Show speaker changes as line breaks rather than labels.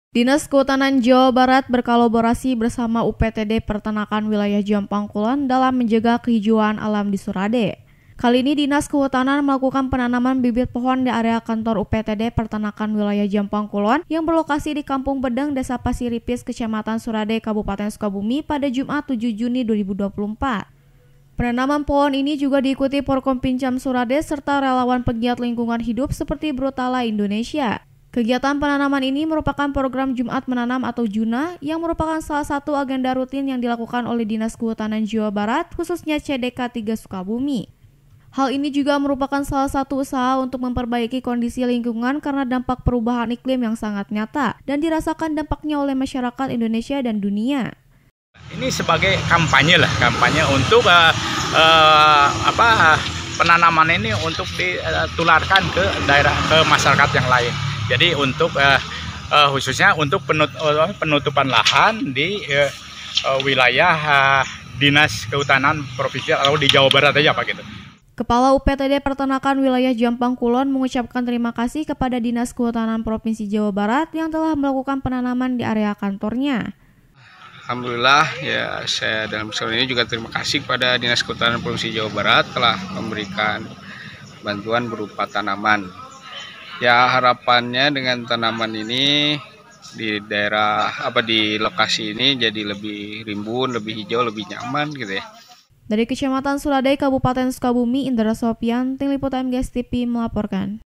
Dinas Kehutanan Jawa Barat berkolaborasi bersama UPTD Peternakan Wilayah Jombang Kulon dalam menjaga kehijauan alam di Surade. Kali ini Dinas Kehutanan melakukan penanaman bibit pohon di area kantor UPTD Peternakan Wilayah Jombang Kulon yang berlokasi di Kampung Bedeng, Desa Pasiripis, Kecamatan Surade, Kabupaten Sukabumi pada Jumat 7 Juni 2024. Penanaman pohon ini juga diikuti Porkom Pincam Surade serta relawan pegiat lingkungan hidup seperti Brutala Indonesia. Kegiatan penanaman ini merupakan program Jumat Menanam atau JUNA yang merupakan salah satu agenda rutin yang dilakukan oleh Dinas Kehutanan Jawa Barat, khususnya CDK 3 Sukabumi. Hal ini juga merupakan salah satu usaha untuk memperbaiki kondisi lingkungan karena dampak perubahan iklim yang sangat nyata dan dirasakan dampaknya oleh masyarakat Indonesia dan dunia.
Ini sebagai kampanye untuk penanaman ini untuk ditularkan ke daerah, ke masyarakat yang lain. Jadi untuk khususnya untuk penutupan lahan di wilayah Dinas Kehutanan Provinsi atau di Jawa Barat aja Pak gitu.
Kepala UPTD Peternakan Wilayah Jombang Kulon mengucapkan terima kasih kepada Dinas Kehutanan Provinsi Jawa Barat yang telah melakukan penanaman di area kantornya.
Alhamdulillah ya, saya dalam kesempatan ini juga terima kasih kepada Dinas Kehutanan Provinsi Jawa Barat telah memberikan bantuan berupa tanaman. Ya, harapannya dengan tanaman ini di daerah di lokasi ini jadi lebih rimbun, lebih hijau, lebih nyaman gitu ya.
Dari Kecamatan Surade, Kabupaten Sukabumi, Indra Sopian, Tim Liputan MGS TV melaporkan.